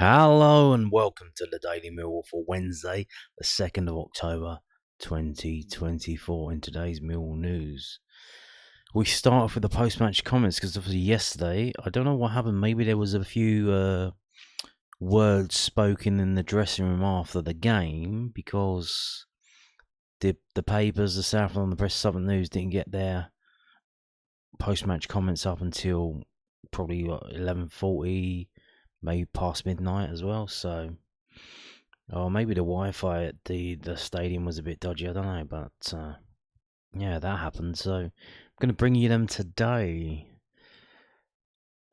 Hello and welcome to the Daily Millwall for Wednesday, the 2nd of October 2024. In today's Millwall news, we start off with the post-match comments because obviously yesterday, I don't know what happened, maybe there was a few words spoken in the dressing room after the game because the papers, the South London Press, Southern News didn't get their post-match comments up until probably 11:40, maybe past midnight as well. So, or maybe the Wi-Fi at the stadium was a bit dodgy. I don't know, but yeah, that happened. So I'm going to bring you them today,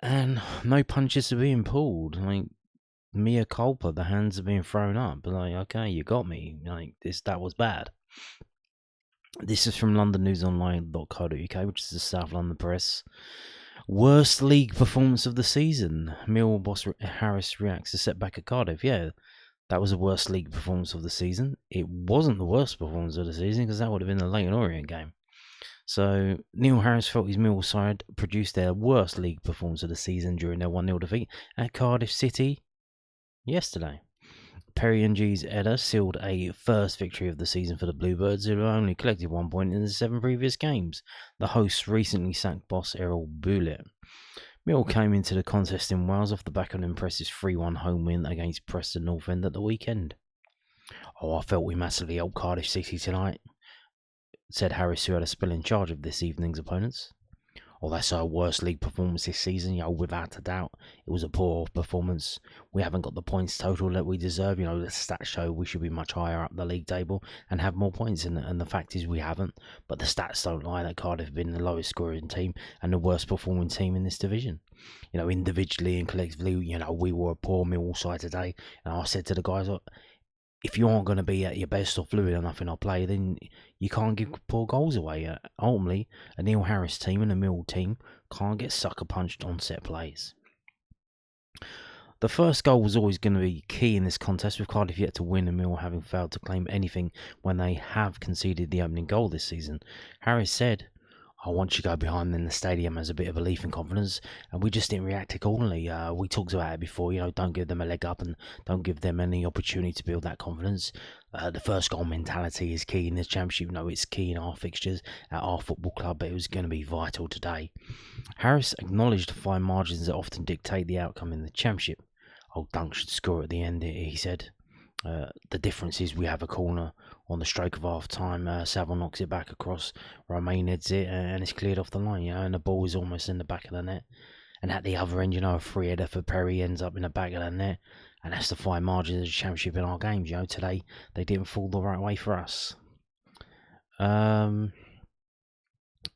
and no punches are being pulled. Like mea culpa, the hands are being thrown up. But like, okay, you got me. Like that was bad. This is from LondonNewsOnline.co.uk, which is the South London Press. Worst league performance of the season. Millwall boss Harris reacts to setback at Cardiff. Yeah, that was the worst league performance of the season. It wasn't the worst performance of the season because that would have been the Leyton Orient game. So Neil Harris felt his Millwall side produced their worst league performance of the season during their 1-0 defeat at Cardiff City yesterday. Perry Ng's header sealed a first victory of the season for the Bluebirds, who have only collected 1 point in the 7 previous games. The hosts recently sacked boss Errol Bullitt. Mill came into the contest in Wales off the back of an impressive 3-1 home win against Preston North End at the weekend. I felt we massively helped Cardiff City tonight, said Harris, who had a spell in charge of this evening's opponents. That's our worst league performance this season, without a doubt. It was a poor performance. We haven't got the points total that we deserve. The stats show we should be much higher up the league table and have more points, and the fact is we haven't. But the stats don't lie that Cardiff have been the lowest scoring team and the worst performing team in this division. Individually and collectively, we were a poor Millwall side today. And I said to the guys, if you aren't going to be at your best or fluid enough in our play, then you can't give poor goals away. Ultimately, a Neil Harris team and a Millwall team can't get sucker punched on set plays. The first goal was always going to be key in this contest, with Cardiff yet to win and Millwall having failed to claim anything when they have conceded the opening goal this season. Harris said, once you go behind, then the stadium has a bit of belief and confidence, and we just didn't react accordingly. We talked about it before, don't give them a leg up and don't give them any opportunity to build that confidence. The first goal mentality is key in this championship. It's key in our fixtures at our football club, but it was going to be vital today. Harris acknowledged the fine margins that often dictate the outcome in the championship. Dunk should score at the end, he said. The difference is we have a corner on the stroke of half time. Saville knocks it back across, Romain heads it, and it's cleared off the line, and the ball is almost in the back of the net. And at the other end, a free header for Perry ends up in the back of the net, and that's the fine margins of the championship in our games. Today they didn't fall the right way for us. Like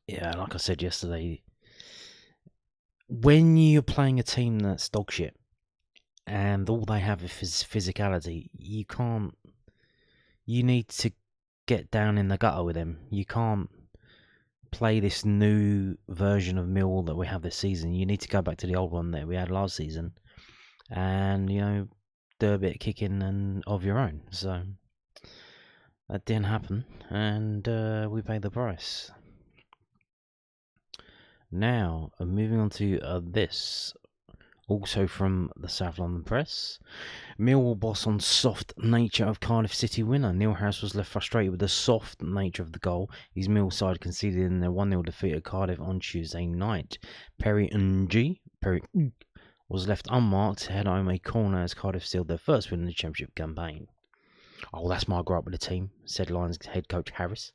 I said yesterday, when you're playing a team that's dog shit, and all they have is physicality, you need to get down in the gutter with them. You can't play this new version of Millwall that we have this season. You need to go back to the old one that we had last season and, do a bit of kicking and of your own. So that didn't happen, and we paid the price. Now, moving on to this. Also from the South London Press, Millwall boss on soft nature of Cardiff City winner. Neil Harris was left frustrated with the soft nature of the goal his Millwall side conceded in their 1-0 defeat at Cardiff on Tuesday night. Perry Ng was left unmarked to head home a corner as Cardiff sealed their first win in the championship campaign. That's my gripe with the team, said Lions head coach Harris.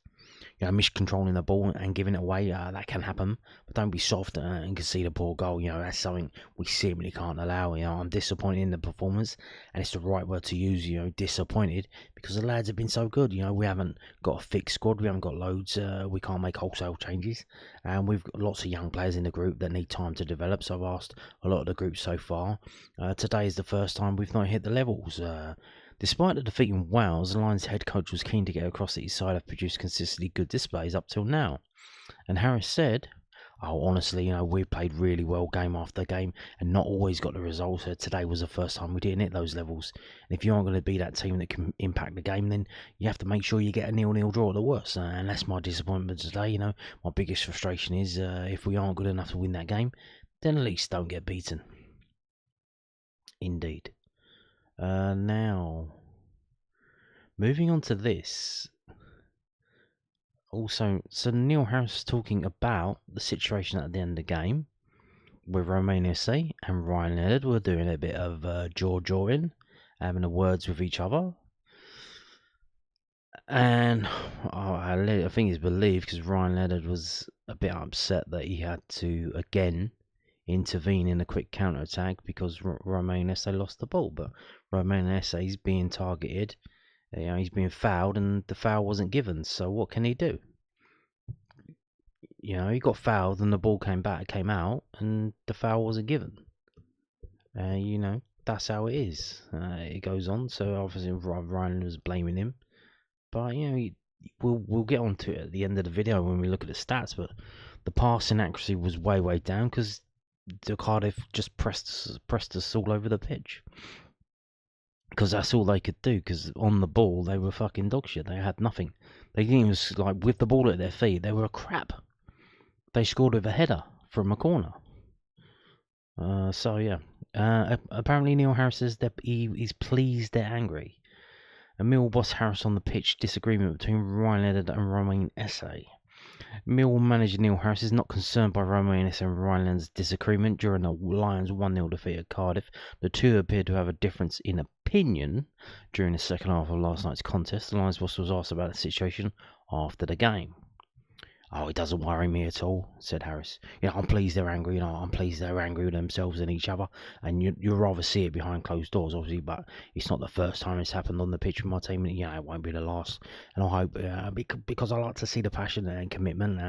Miscontrolling the ball and giving it away, that can happen, but don't be soft and concede a poor goal. That's something we simply can't allow. I'm disappointed in the performance, and it's the right word to use, disappointed, because the lads have been so good. We haven't got a fixed squad, we haven't got loads, we can't make wholesale changes, and we've got lots of young players in the group that need time to develop, so I've asked a lot of the group so far. Today is the first time we've not hit the levels. Despite the defeat in Wales, the Lions head coach was keen to get across that his side have produced consistently good displays up till now. And Harris said, honestly, we played really well game after game and not always got the results. Today was the first time we didn't hit those levels. And if you aren't going to be that team that can impact the game, then you have to make sure you get a 0-0 draw at the worst. And that's my disappointment today. My biggest frustration is if we aren't good enough to win that game, then at least don't get beaten. Indeed. Now, moving on to this. Also, so Neil Harris talking about the situation at the end of the game with Romain Esse and Ryan Leonard were doing a bit of jaw-jawing, having the words with each other. And I think it's believed because Ryan Leonard was a bit upset that he had to again intervene in a quick counter-attack because Romain Esse lost the ball. But Romain Esse is being targeted. He's being fouled and the foul wasn't given. So what can he do? He got fouled and the ball came out and the foul wasn't given. That's how it is. It goes on. So obviously Ryan was blaming him. But we'll get onto it at the end of the video when we look at the stats. But the passing accuracy was way down because the Cardiff just pressed us all over the pitch. Because that's all they could do. Because on the ball they were fucking dog shit. They had nothing. They didn't even with the ball at their feet. They were crap. They scored with a header from a corner. Apparently Neil Harris says that he's pleased they're angry. A Millwall boss Harris on the pitch disagreement between Ryan Leonard and Romain Esse. Millwall manager Neil Harris is not concerned by Romain Esse and Ryan Leonard's disagreement during the Lions 1-0 defeat at Cardiff. The two appear to have a difference in opinion during the second half of last night's contest. The Lions boss was asked about the situation after the game. "Oh, it doesn't worry me at all," said Harris. "I'm pleased they're angry. I'm pleased they're angry with themselves and each other. And you'd rather see it behind closed doors, obviously, but it's not the first time it's happened on the pitch with my team. It won't be the last. And I hope, because I like to see the passion and commitment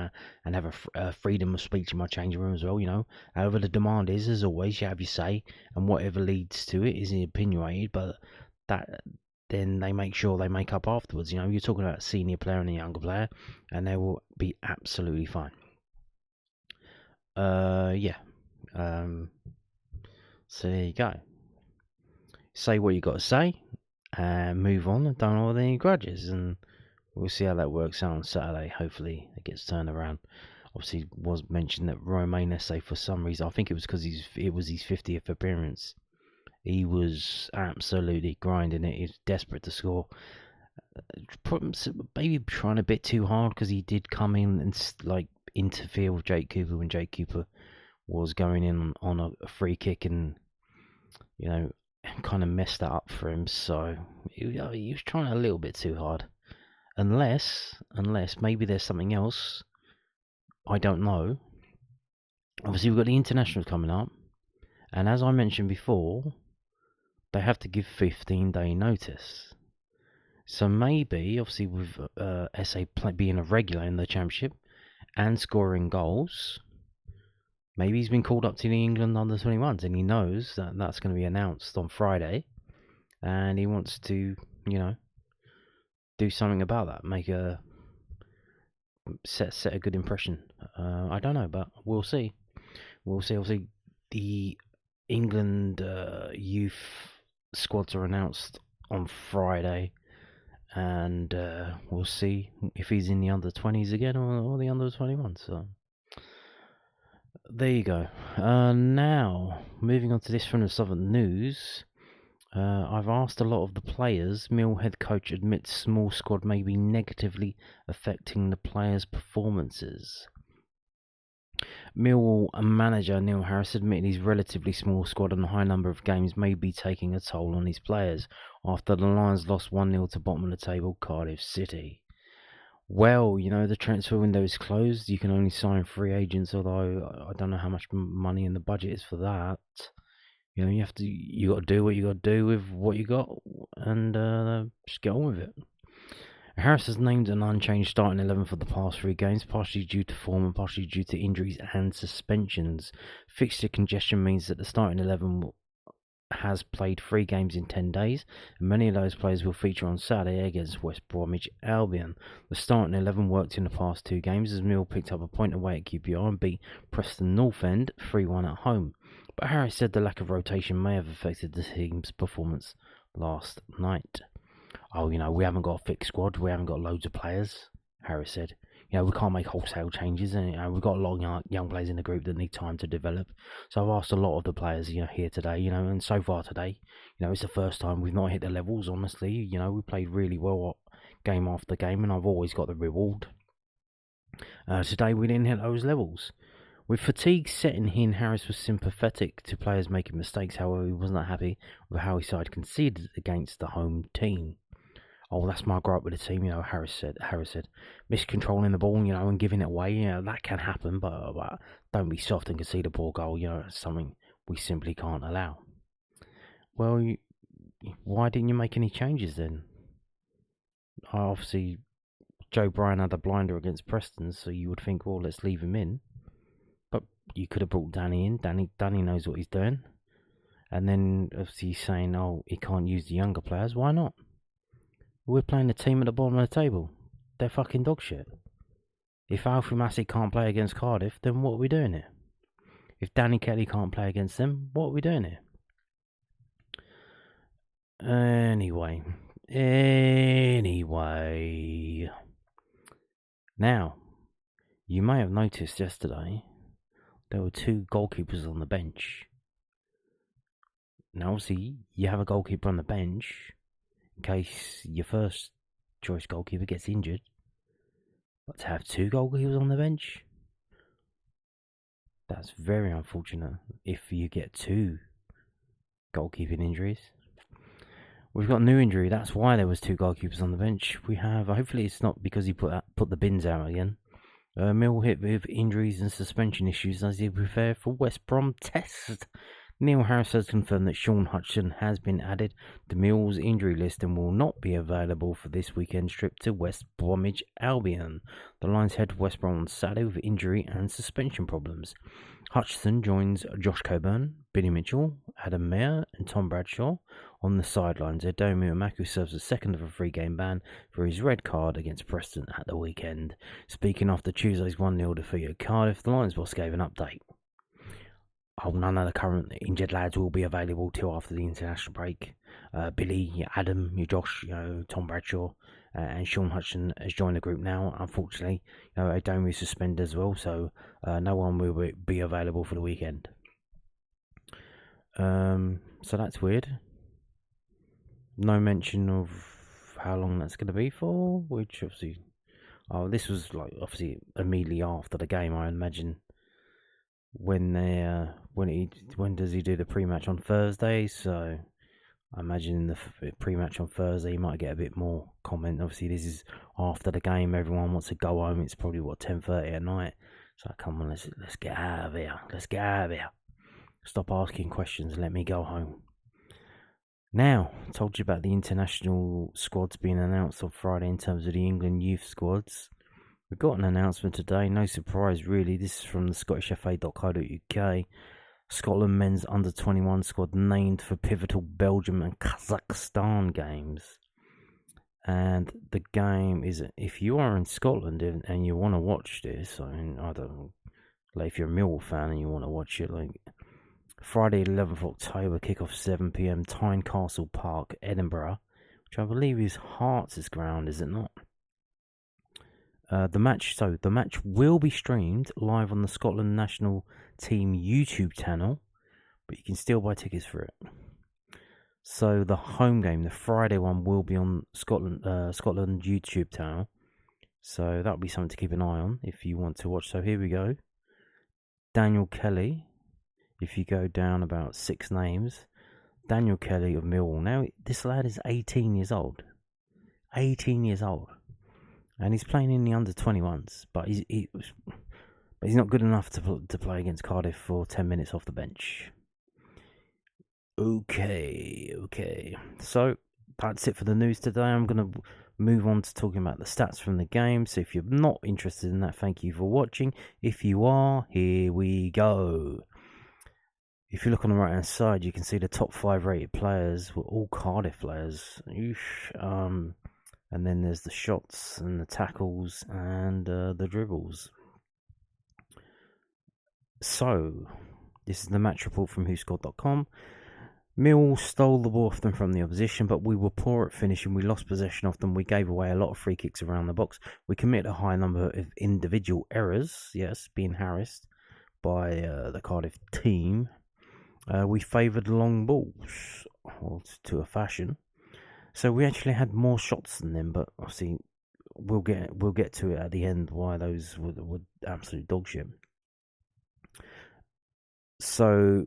and have a freedom of speech in my changing room as well. However the demand is, as always, you have your say, and whatever leads to it is opinionated, but that." Then they make sure they make up afterwards. You're talking about a senior player and a younger player, and they will be absolutely fine. So there you go. Say what you got to say, and move on. Don't hold any grudges, and we'll see how that works out on Saturday. Hopefully, it gets turned around. Obviously, it was mentioned that Romain Esse, for some reason, I think it was because it was his 50th appearance. He was absolutely grinding it. He was desperate to score. Maybe trying a bit too hard because he did come in and interfere with Jake Cooper when Jake Cooper was going in on a free kick and kind of messed that up for him. So he was trying a little bit too hard. Unless maybe there's something else. I don't know. Obviously, we've got the internationals coming up, and as I mentioned before, they have to give 15-day notice. So maybe, obviously, with Esse being a regular in the Championship and scoring goals, maybe he's been called up to the England under-21s and he knows that that's going to be announced on Friday and he wants to, do something about that, make a set a good impression. I don't know, but we'll see. Obviously, the England youth squads are announced on Friday, and we'll see if he's in the under-20s again or the under-21s. So there you go. Now, moving on to this from the Southern News. I've asked a lot of the players. Mill head coach admits small squad may be negatively affecting the players' performances. Millwall manager Neil Harris admitted his relatively small squad and the high number of games may be taking a toll on his players after the Lions lost 1-0 to bottom of the table Cardiff City. Well, the transfer window is closed. You can only sign free agents, although I don't know how much money in the budget is for that. You got to do what you got to do with what you got and just get on with it. Harris has named an unchanged starting 11 for the past 3 games, partially due to form and partially due to injuries and suspensions. Fixture congestion means that the starting 11 has played 3 games in 10 days, and many of those players will feature on Saturday against West Bromwich Albion. The starting 11 worked in the past 2 games as Mill picked up a point away at QPR and beat Preston North End 3-1 at home. But Harris said the lack of rotation may have affected the team's performance last night. We haven't got a fixed squad, we haven't got loads of players, Harris said. we can't make wholesale changes, and we've got a lot of young players in the group that need time to develop. So I've asked a lot of the players, here today, and so far today, it's the first time we've not hit the levels. Honestly, we played really well game after game, and I've always got the reward. Today we didn't hit those levels. With fatigue setting in, Harris was sympathetic to players making mistakes. However, he was not happy with how his side conceded against the home team. Oh, that's my gripe with the team, Harris said, miscontrolling the ball, and giving it away, that can happen, but don't be soft and concede a poor goal, it's something we simply can't allow. Well, why didn't you make any changes then? Obviously, Joe Bryan had a blinder against Preston, so you would think, well, let's leave him in. But you could have brought Danny in. Danny knows what he's doing. And then, obviously, he's saying, oh, he can't use the younger players. Why not? We're playing a team at the bottom of the table. They're fucking dog shit. If Alfie Massey can't play against Cardiff, then what are we doing here? If Danny Kelly can't play against them, what are we doing here? Anyway. Now, you may have noticed yesterday there were 2 goalkeepers on the bench. Now, obviously, you have a goalkeeper on the bench in case your first choice goalkeeper gets injured. But to have 2 goalkeepers on the bench, that's very unfortunate if you get 2 goalkeeping injuries. We've got a new injury. That's why there was 2 goalkeepers on the bench. We have, hopefully it's not because he put the bins out again. Mill hit with injuries and suspension issues as he prepared for West Brom test. Neil Harris has confirmed that Shaun Hutchinson has been added to Mill's injury list and will not be available for this weekend's trip to West Bromwich Albion. The Lions head to West Brom on Saturday with injury and suspension problems. Hutchinson joins Josh Coburn, Billy Mitchell, Adam Mayer and Tom Bradshaw on the sidelines. Edomu Amaku serves a second of a 3-game ban for his red card against Preston at the weekend. Speaking after Tuesday's 1-0 defeat at Cardiff, the Lions boss gave an update. None of the current injured lads will be available till after the international break. Billy, Adam, Josh, Tom Bradshaw, and Shaun Hutchinson has joined the group now. Unfortunately, Adomu is suspended as well, so no one will be available for the weekend. So that's weird. No mention of how long that's going to be for, which obviously, this was obviously immediately after the game, I imagine. When does he do the pre-match on Thursday? So I imagine the pre-match on Thursday he might get a bit more comment. Obviously, this is after the game. Everyone wants to go home. It's probably 10:30 at night. So come on, let's get out of here. Let's get out of here. Stop asking questions and let me go home. Now, I told you about the international squads being announced on Friday in terms of the England youth squads. We've got an announcement today, no surprise really. This is from the scottishfa.co.uk. Scotland men's under-21 squad named for pivotal Belgium and Kazakhstan games. And the game is, if you are in Scotland and you want to watch this, I don't know, if you're a Millwall fan and you want to watch it, Friday 11th October, kickoff 7 p.m, Tynecastle Park, Edinburgh, which I believe is Hearts' ground, is it not? The match will be streamed live on the Scotland national team YouTube channel, but you can still buy tickets for it. So the home game, the Friday one, will be on Scotland YouTube channel. So that'll be something to keep an eye on if you want to watch. So here we go. Daniel Kelly. If you go down about 6 names, Daniel Kelly of Millwall. Now this lad is 18 years old. 18 years old. And he's playing in the under-21s, but he's not good enough to play against Cardiff for 10 minutes off the bench. Okay. So that's it for the news today. I'm going to move on to talking about the stats from the game. So if you're not interested in that, thank you for watching. If you are, here we go. If you look on the right hand side, you can see the top 5 rated players were all Cardiff players. And then there's the shots and the tackles and the dribbles. So, this is the match report from whoscored.com. Mill stole the ball often from the opposition, but we were poor at finishing. We lost possession often. We gave away a lot of free kicks around the box. We committed a high number of individual errors, yes, being harassed by the Cardiff team. We favoured long balls, to a fashion. So we actually had more shots than them, but obviously we'll get to it at the end why those were absolute dog shit. So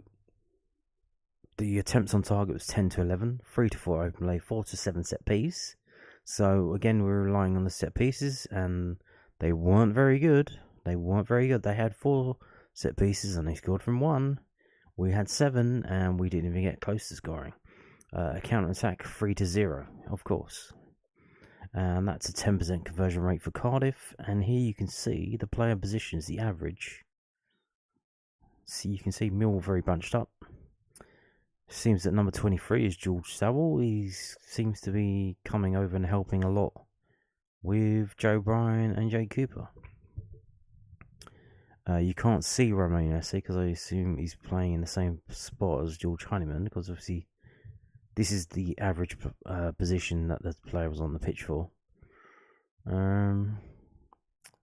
the attempts on target was 10 to 11, 3 to 4 open play, 4 to 7 set piece. So again, we were relying on the set pieces, and they weren't very good. They had 4 set pieces, and they scored from 1. We had 7, and we didn't even get close to scoring. Counter attack 3 to 0, of course. And that's a 10% conversion rate for Cardiff. And here you can see the player positions, the average. So you can see Millwall very bunched up. Seems that number 23 is George Saville. He seems to be coming over and helping a lot with Joe Bryan and Jay Cooper. You can't see Romain Esse because I assume he's playing in the same spot as George Honeyman, because obviously this is the average position that the player was on the pitch for.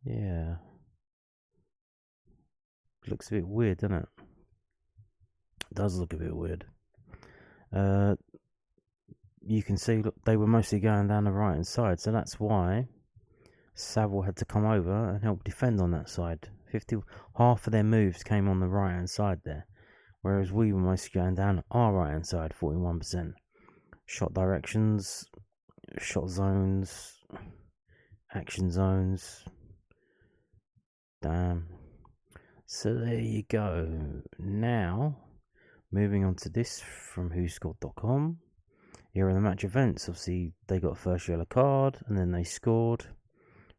Yeah. Looks a bit weird, doesn't it? It does look a bit weird. You can see, look, they were mostly going down the right hand side, so that's why Saville had to come over and help defend on that side. Half of their moves came on the right hand side there, whereas we were mostly going down our right hand side, 41%. Shot directions, shot zones, action zones. Damn. So there you go. Now, moving on to this from whoscored.com. Here are the match events. Obviously, they got a first yellow card, and then they scored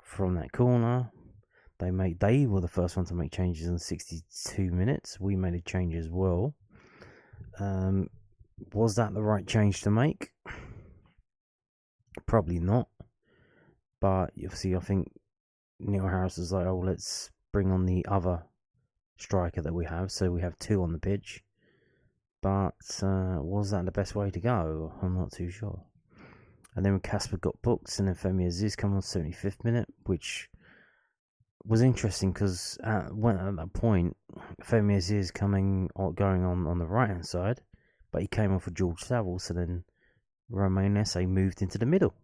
from that corner. They were the first one to make changes in 62 minutes. We made a change as well. Was that the right change to make? Probably not. But obviously, I think Neil Harris was like, oh, let's bring on the other striker that we have. So we have 2 on the pitch. But was that the best way to go? I'm not too sure. And then when Casper got booked, and then Femi Aziz come on 75th minute, which was interesting because at that point, Femi Aziz going on the right hand side, but he came off for George Saville, so then Romain Esse moved into the middle,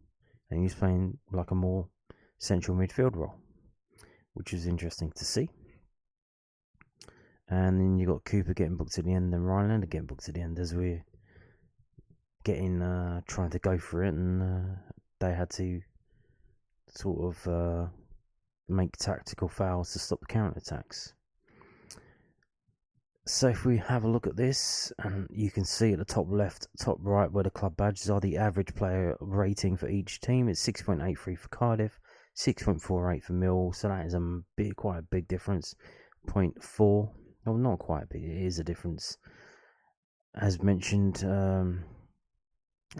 and he was playing like a more central midfield role, which was interesting to see. And then you got Cooper getting booked at the end, and Rylander getting booked at the end as we're getting trying to go for it, and they had to sort of make tactical fouls to stop the counter attacks. So if we have a look at this, and you can see at the top left, top right, where the club badges are, the average player rating for each team. It's 6.83 for Cardiff, 6.48 for Millwall. So that is quite a big difference. 0.4. Well, not quite big. It is a difference. As mentioned,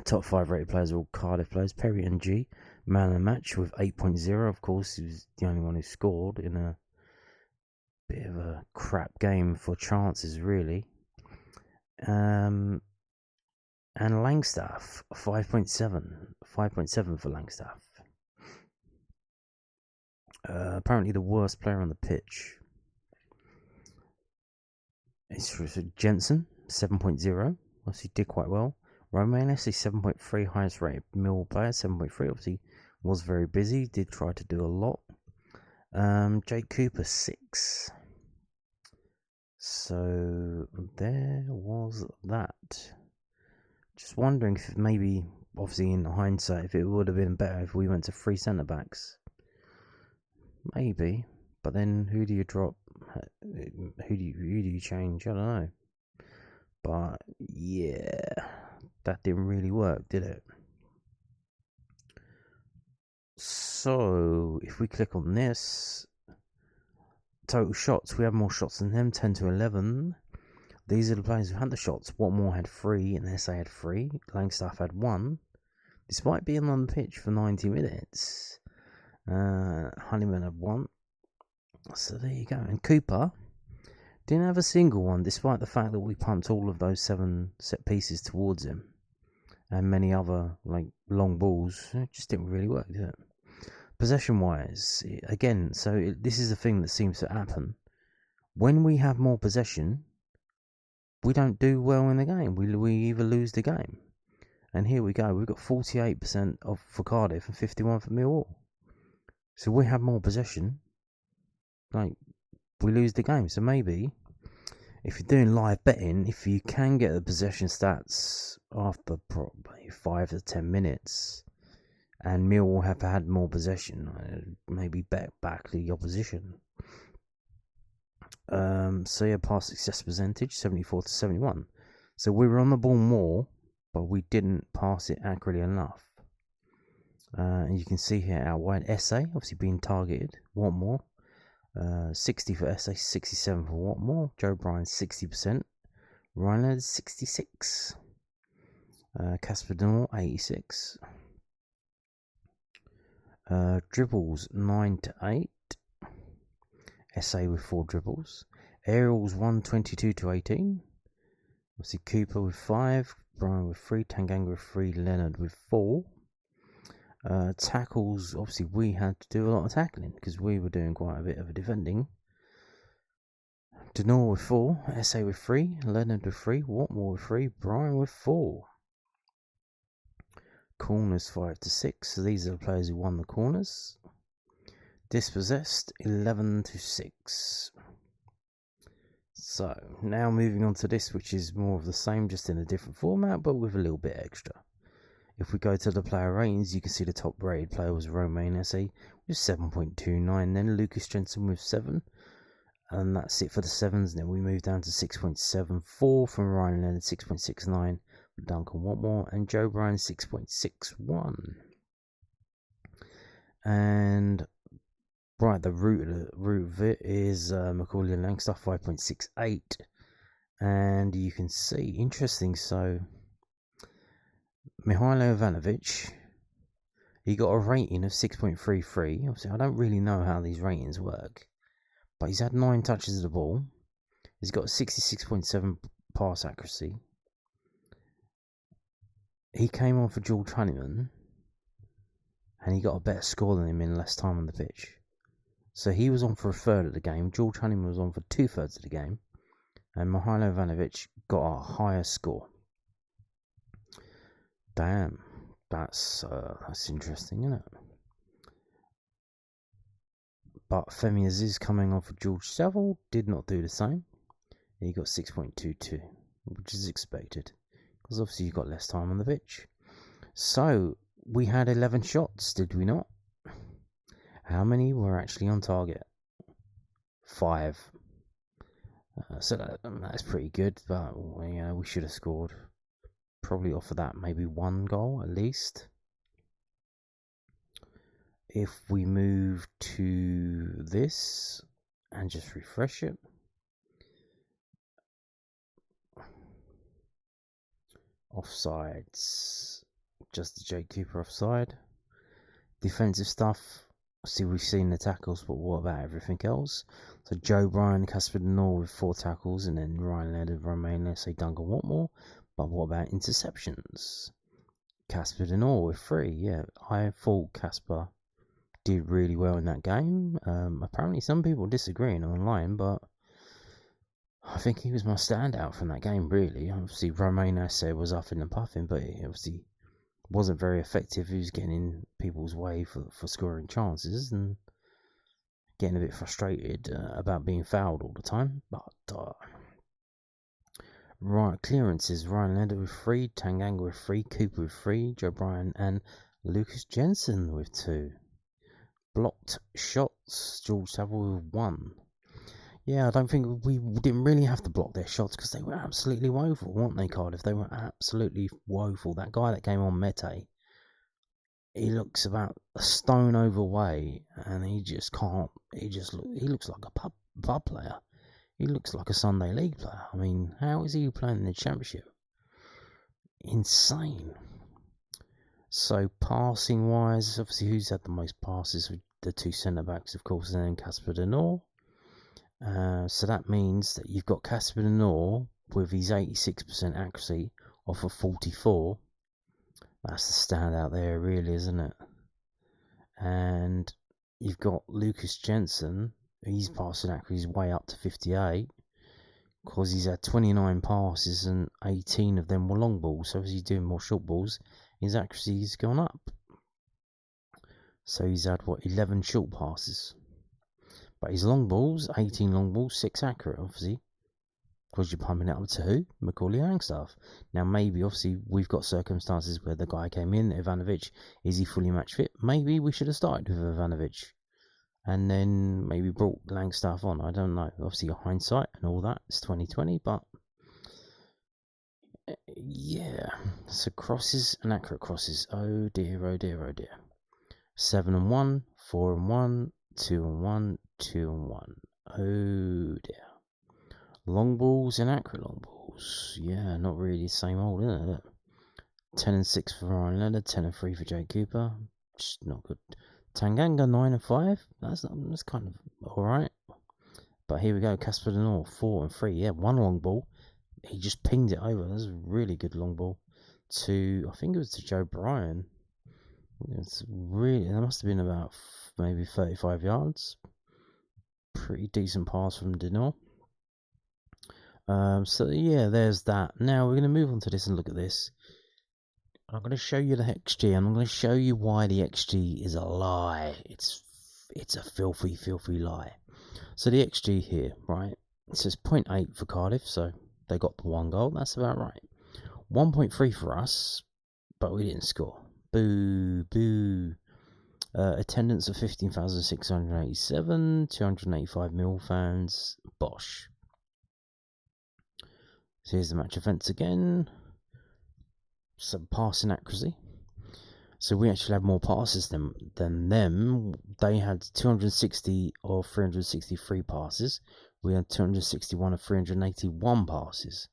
top 5 rated players are all Cardiff players. Perry and G, man of the match with 8.0. Of course, he was the only one who scored in a bit of a crap game for chances, really. And Langstaff, 5.7. 5.7 for Langstaff. Apparently the worst player on the pitch. It's Jensen, 7.0. Obviously did quite well. Romain Esse, 7.3, highest rated Millwall player, 7.3. Obviously was very busy, did try to do a lot. Jake Cooper, 6. So there was that. Just wondering if maybe, obviously in hindsight, if it would have been better if we went to 3 centre backs. Maybe, but then who do you drop? Who do you change? I don't know. But yeah, that didn't really work, did it? So if we click on this, total shots, we have more shots than them, 10 to 11. These are the players who had the shots. Watmore had 3, and SA had 3. Langstaff had 1, despite being on the pitch for 90 minutes. Honeyman had 1. So there you go. And Cooper Didn't have a single one, despite the fact that we pumped all of those 7 set pieces towards him and many other like long balls. It just didn't really work, did it? Possession wise, again, this is the thing that seems to happen. When we have more possession, we don't do well in the game. We either lose the game. And here we go. We've got 48% for Cardiff and 51% for Millwall. So we have more possession. Like, we lose the game. So maybe, if you're doing live betting, if you can get the possession stats after probably 5 to 10 minutes, and Millwall have had more possession, maybe bet back the opposition. So yeah, pass success percentage 74 to 71. So we were on the ball more, but we didn't pass it accurately enough. And you can see here our wide SA obviously being targeted. Watmore, 60 for SA, 67 for Watmore. Joe Bryan 60%. Ryan 66. Casper Dunor 86. Dribbles 9 to 8. SA with 4 dribbles. Aerials 122 to 18. Obviously Cooper with 5. Bryan with 3. Tanganga with 3. Leonard with 4. Tackles, obviously we had to do a lot of tackling because we were doing quite a bit of a defending. Dunor with 4. SA with 3. Leonard with 3. Watmore with 3. Bryan with 4. Corners 5 to 6. So these are the players who won the corners. Dispossessed 11 to 6. So now moving on to this, which is more of the same, just in a different format, but with a little bit extra. If we go to the player ratings, you can see the top rated player was Romain Esse with 7.29, then Lucas Jensen with 7, and that's it for the 7s. Then we move down to 6.74 from Ryan Leonard, 6.69 for Duncan Watmore, and Joe Bryan 6.61. And right, the root of it is Macaulay and Langstaff 5.68, and you can see, interesting, so Mihailo Ivanovic, he got a rating of 6.33. Obviously, I don't really know how these ratings work, but he's had 9 touches of the ball. He's got 66.7 pass accuracy. He came on for George Honeyman, and he got a better score than him in less time on the pitch. So he was on for a third of the game. George Honeyman was on for 2/3 of the game, and Mihailo Ivanovic got a higher score. Damn, that's interesting, isn't it? But Femi Aziz coming on for George Saville did not do the same. He got 6.22, which is expected, because obviously you've got less time on the pitch. So we had 11 shots, did we not? How many were actually on target? 5. So that's pretty good, but we should have scored. Probably off of that, maybe 1 goal at least. If we move to this and just refresh it, offsides, just the Jake Cooper offside. Defensive stuff, see, we've seen the tackles, but what about everything else? So Joe Bryan, Casper Dunor with 4 tackles, and then Ryan Leonard, Romain Esse, Duncan Watmore. But what about interceptions? Casper Dunor with 3. Yeah, I thought Casper did really well in that game. Apparently some people disagreeing online, but I think he was my standout from that game, really. Obviously Romain Esse was huffing and puffing, but he obviously wasn't very effective. He was getting in people's way for scoring chances and getting a bit frustrated about being fouled all the time. But right, clearances, Ryan Leonard with 3, Tanganga with 3, Cooper with 3, Joe Bryan and Lucas Jensen with 2. Blocked shots, George Saville with 1. Yeah, I don't think we didn't really have to block their shots because they were absolutely woeful, weren't they, Cardiff? They were absolutely woeful. That guy that came on, Mete, he looks about a stone overweight, and he just can't. He looks like a pub player. He looks like a Sunday League player. I mean, how is he playing in the Championship? Insane. So passing wise, obviously, who's had the most passes? With the 2 centre backs, of course, and then Casper Dunor. So that means that you've got Casper de Norre with his 86% accuracy off of 44. That's the standout there, really, isn't it? And you've got Lucas Jensen. His passing accuracy is way up to 58 because he's had 29 passes and 18 of them were long balls. So as he's doing more short balls, his accuracy's gone up. So he's had 11 short passes. But his long balls, 18 long balls, 6 accurate, obviously. Because you're pumping it up to who? Macaulay Langstaff. Now, maybe, obviously, we've got circumstances where the guy came in, Ivanovic. Is he fully match fit? Maybe we should have started with Ivanovic. And then maybe brought Langstaff on. I don't know. Obviously, hindsight and all that. It's 2020, but... yeah. So, crosses and accurate crosses. Oh, dear, oh, dear, oh, dear. 7 and 1, 4 and 1, 2 and 1, 2 and 1. Oh, dear. Long balls and accurate long balls. Yeah, not really the same old, is it? 10 and 6 for Ryan Leonard, 10 and 3 for Jake Cooper. Just not good. Tanganga 9 and 5. That's kind of alright. But here we go. Casper de Norre 4 and 3. Yeah, one long ball. He just pinged it over. That's a really good long ball. To, I think it was to Joe Bryan. It's really, that must have been about maybe 35 yards. Pretty decent pass from de Norre. So yeah, there's that. Now we're going to move on to this and look at this. I'm going to show you the XG, and I'm going to show you why the XG is a lie. It's a filthy, filthy lie. So the XG here, right? It says 0.8 for Cardiff, so they got the 1 goal. That's about right. 1.3 for us, but we didn't score. Boo, boo. Attendance of 15,687, 285 Millwall fans. Bosh. So here's the match events again. Some passing accuracy. So we actually had more passes than them. They had 260 of 363 passes. We had 261 of 381 passes.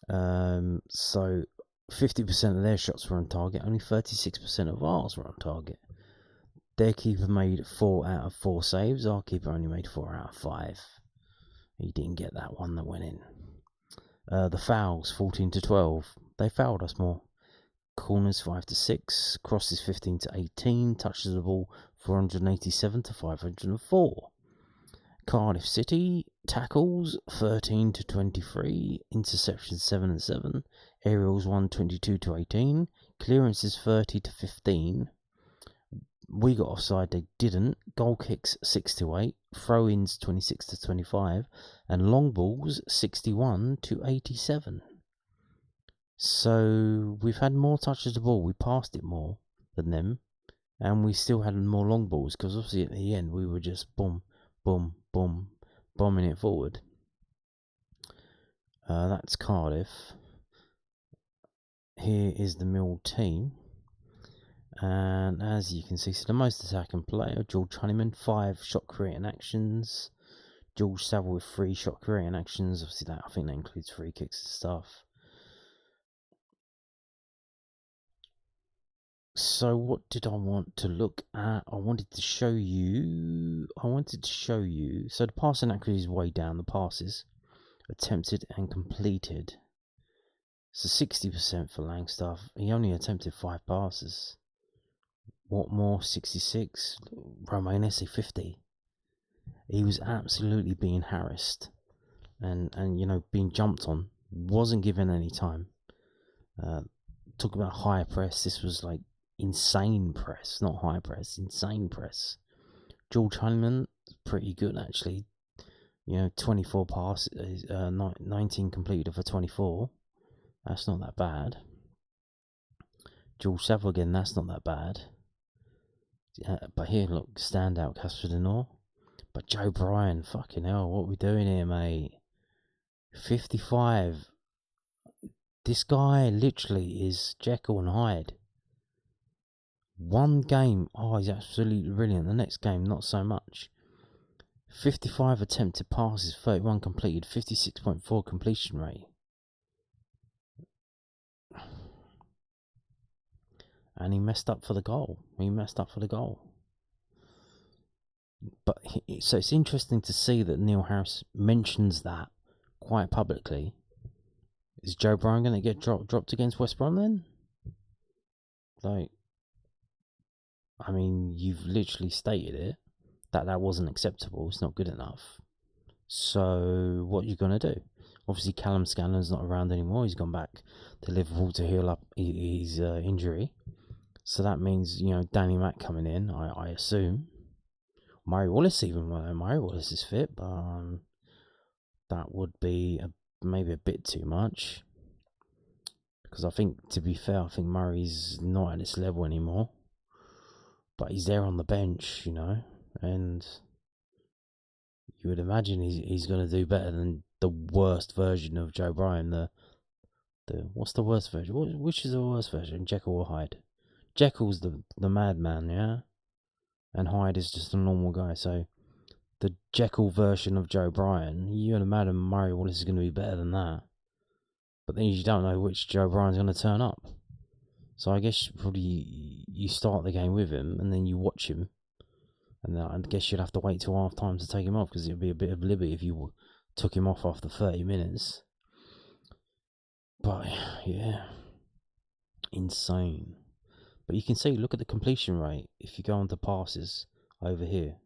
So 50% of their shots were on target. Only 36% of ours were on target. Their keeper made 4 out of 4 saves. Our keeper only made 4 out of 5. He didn't get that one that went in. The fouls, 14 to 12. They fouled us more. Corners 5 to 6. Crosses 15 to 18. Touches of the ball 487 to 504. Cardiff City, tackles 13 to 23. Interceptions 7 and 7. Aerials 122 to 18. Clearances 30 to 15. We got offside, they didn't. Goal kicks 6 to 8. Throw-ins 26 to 25. And long balls 61 to 87. So we've had more touches of the ball. We passed it more than them. And we still had more long balls. Because obviously at the end we were just boom, boom, boom, bombing it forward. That's Cardiff. Here is the Mill team. And as you can see, so the most attacking player, George Honeyman, 5 shot creating actions. George Saville with 3 shot creating actions. Obviously, that I think that includes free kicks and stuff. So what did I want to look at? I wanted to show you. So the passing accuracy is way down. The passes attempted and completed. So 60% for Langstaff. He only attempted 5 passes. Watmore 66, Romanesi 50. He was absolutely being harassed and being jumped on. Wasn't given any time. Talk about high press. This was like insane press, not high press, insane press. George Honeyman, pretty good actually. 24 passes, 19 completed for 24. That's not that bad. George Saville again, that's not that bad. But here, look, standout Casper de Norre. But Joe Bryan, fucking hell, what are we doing here, mate? 55. This guy literally is Jekyll and Hyde. One game, he's absolutely brilliant. The next game, not so much. 55 attempted passes, 31 completed, 56.4 completion rate. And he messed up for the goal. But so it's interesting to see that Neil Harris mentions that quite publicly. Is Joe Bryan going to get dropped against West Brom then? Like, I mean, you've literally stated it, that wasn't acceptable. It's not good enough. So what are you going to do? Obviously, Callum Scanlon's not around anymore. He's gone back to Liverpool to heal up his injury. So that means, Danny Mack coming in, I assume. Murray Wallace even. Well, Murray Wallace is fit, but that would be maybe a bit too much. Because I think, to be fair, I think Murray's not at this level anymore. But he's there on the bench, and you would imagine he's going to do better than the worst version of Joe Bryan. The what's the worst version? Which is the worst version? Jekyll or Hyde? Jekyll's the madman, yeah, and Hyde is just a normal guy. So the Jekyll version of Joe Bryan, you would imagine Murray Wallace is going to be better than that. But then you don't know which Joe Bryan's going to turn up. So I guess probably you start the game with him and then you watch him. And then I guess you'd have to wait till half time to take him off, because it would be a bit of liberty if you took him off after 30 minutes. But yeah, insane. But you can see, look at the completion rate. If you go on to passes over here,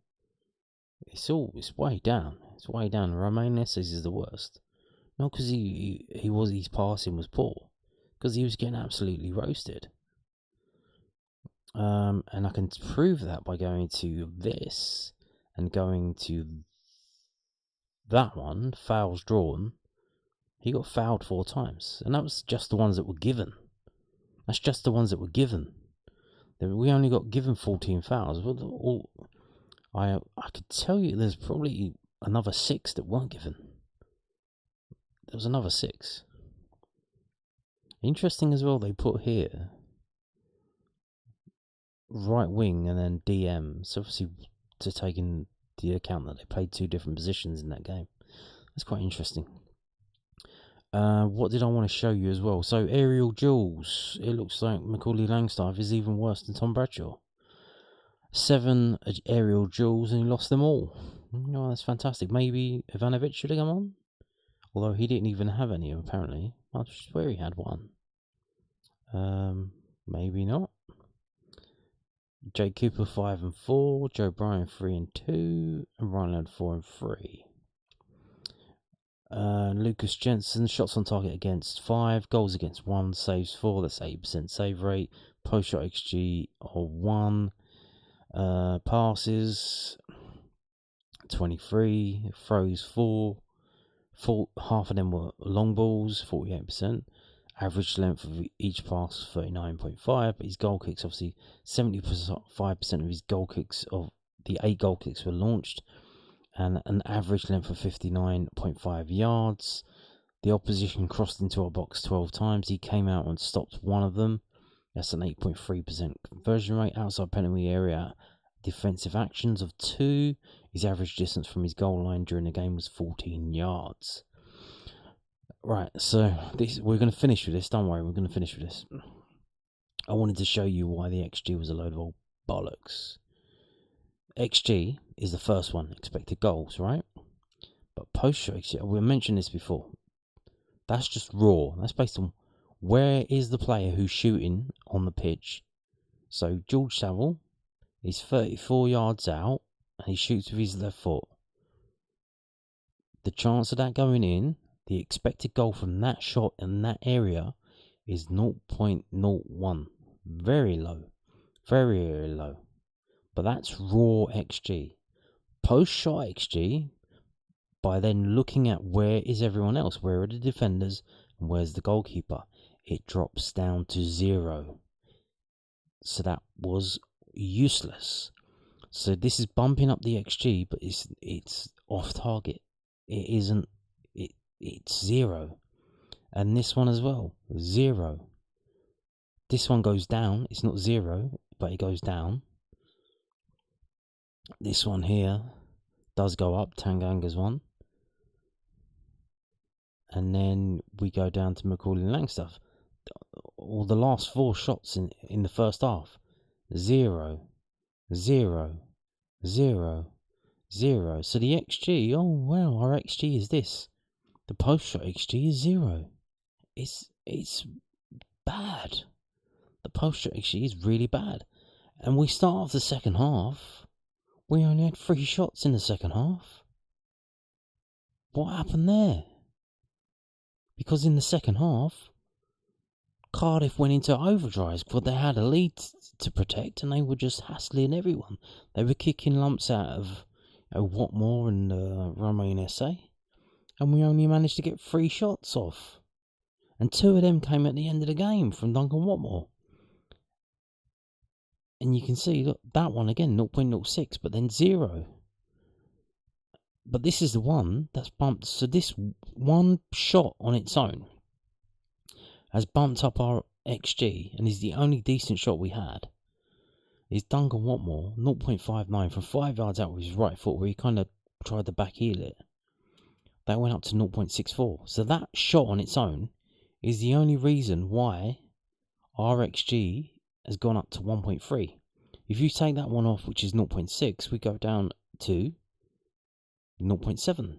it's way down. It's way down. Romain Nesses is the worst. Not because his passing was poor, because he was getting absolutely roasted. And I can prove that by going to this and going to that one, fouls drawn. He got fouled 4 times, and that was just the ones that were given. That's just the ones that were given. We only got given 14 fouls. I could tell you there's probably another 6 that weren't given. There was another 6. Interesting as well, they put here right wing and then DM. So obviously to take in the account that they played 2 different positions in that game. That's quite interesting. What did I want to show you as well? So aerial duels. It looks like Macaulay Langstaff is even worse than Tom Bradshaw. 7 aerial duels and he lost them all. Oh, that's fantastic. Maybe Ivanovic should have come on, although he didn't even have any apparently. I swear he had 1. Maybe not. Jake Cooper 5 and 4, Joe Bryan 3 and 2, and Ryan 4 and 3. Lucas Jensen, shots on target against 5, goals against 1, saves 4, that's 8% save rate, post shot XG of 1, passes 23, throws 4, half of them were long balls, 48%, average length of each pass 39.5, but his goal kicks, obviously 75% of his goal kicks, of the 8 goal kicks were launched, and an average length of 59.5 yards. The opposition crossed into our box 12 times. He came out and stopped 1 of them. That's an 8.3% conversion rate. Outside penalty area defensive actions of 2. His average distance from his goal line during the game was 14 yards. Right, so we're going to finish with this. Don't worry, we're going to finish with this. I wanted to show you why the XG was a load of old bollocks. XG is the first one, expected goals, right? But post-shot XG, we mentioned this before. That's just raw. That's based on where is the player who's shooting on the pitch. So George Saville is 34 yards out and he shoots with his left foot. The chance of that going in, the expected goal from that shot in that area is 0.01. Very low. Very, very low. But that's raw XG. Post-shot XG, by then looking at where is everyone else, where are the defenders, and where's the goalkeeper, it drops down to 0. So that was useless. So this is bumping up the XG, but it's off target. It isn't. It's 0. And this one as well, 0. This one goes down. It's not 0, but it goes down. This one here does go up, Tanganga's one. And then we go down to Macaulay Langstaff. All the last 4 shots in the first half, 0, 0, 0, 0. So the XG, oh wow, our XG is this. The post-shot XG is 0. It's bad. The post-shot XG is really bad. And we start off the second half, we only had 3 shots in the second half. What happened there? Because in the second half, Cardiff went into overdrive, but they had a lead to protect, and they were just hassling everyone. They were kicking lumps out of Watmore and Romain Esse, and we only managed to get 3 shots off. And 2 of them came at the end of the game from Duncan Watmore. And you can see, look, that one again, 0.06, but then 0. But this is the one that's bumped. So this one shot on its own has bumped up our XG, and is the only decent shot we had. Is Duncan Watmore, 0.59 from 5 yards out with his right foot, where he kind of tried to back heel it. That went up to 0.64. So that shot on its own is the only reason why our XG has gone up to 1.3. If you take that one off, which is 0.6, we go down to 0.7.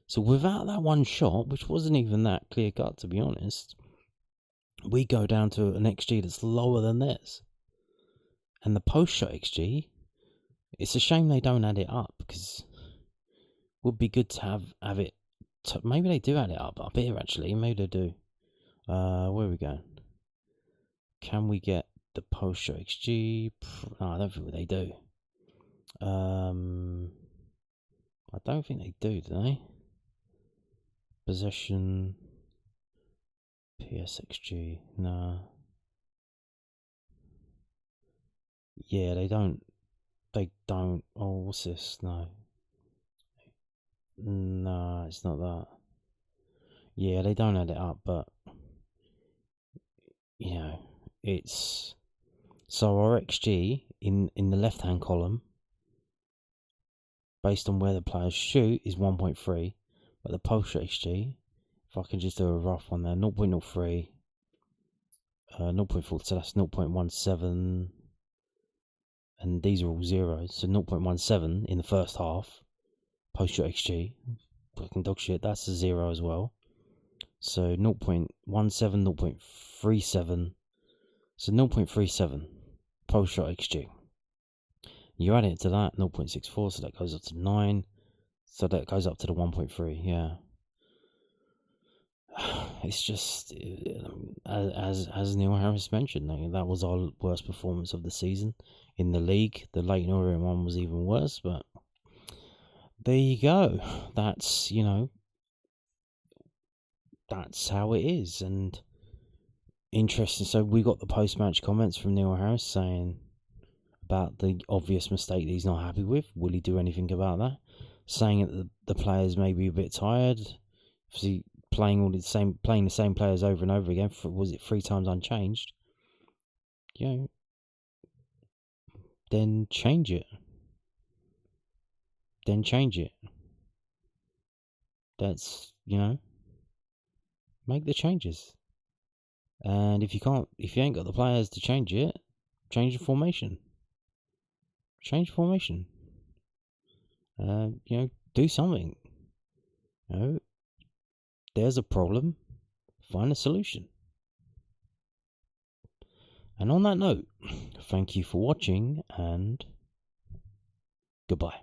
So without that one shot, which wasn't even that clear cut, to be honest, we go down to an XG that's lower than theirs. And the post-shot XG, it's a shame they don't add it up, because it would be good to have it. Maybe they do add it up here, actually. Maybe they do. Where are we going? Can we get the post-shot XG? No, I don't think they do. I don't think they do they? Possession... PSXG, no. Yeah, they don't. Oh, what's this? No, it's not that. Yeah, they don't add it up, but you know, it's so our XG in the left hand column, based on where the players shoot, is 1.3, but the post XG, if I can just do a rough one there, 0.03, 0.4, so that's 0.17, and these are all zeros, so 0.17 in the first half. Post-shot XG, fucking dog shit, that's a 0 as well. So 0.17, 0.37, so 0.37 post-shot XG. You add it to that, 0.64, so that goes up to 9, so that goes up to the 1.3, yeah. It's just, as Neil Harris mentioned, that was our worst performance of the season in the league. The Leyton Orient one was even worse, but there you go. That's, that's how it is. And interesting. So we got the post-match comments from Neil Harris saying about the obvious mistake that he's not happy with. Will he do anything about that? Saying that the players may be a bit tired. Obviously, playing the same players over and over again. Was it 3 times unchanged? Then change it. That's, make the changes. And if you ain't got the players to change it, change the formation. Do something. There's a problem, find a solution. And on that note, thank you for watching, and goodbye.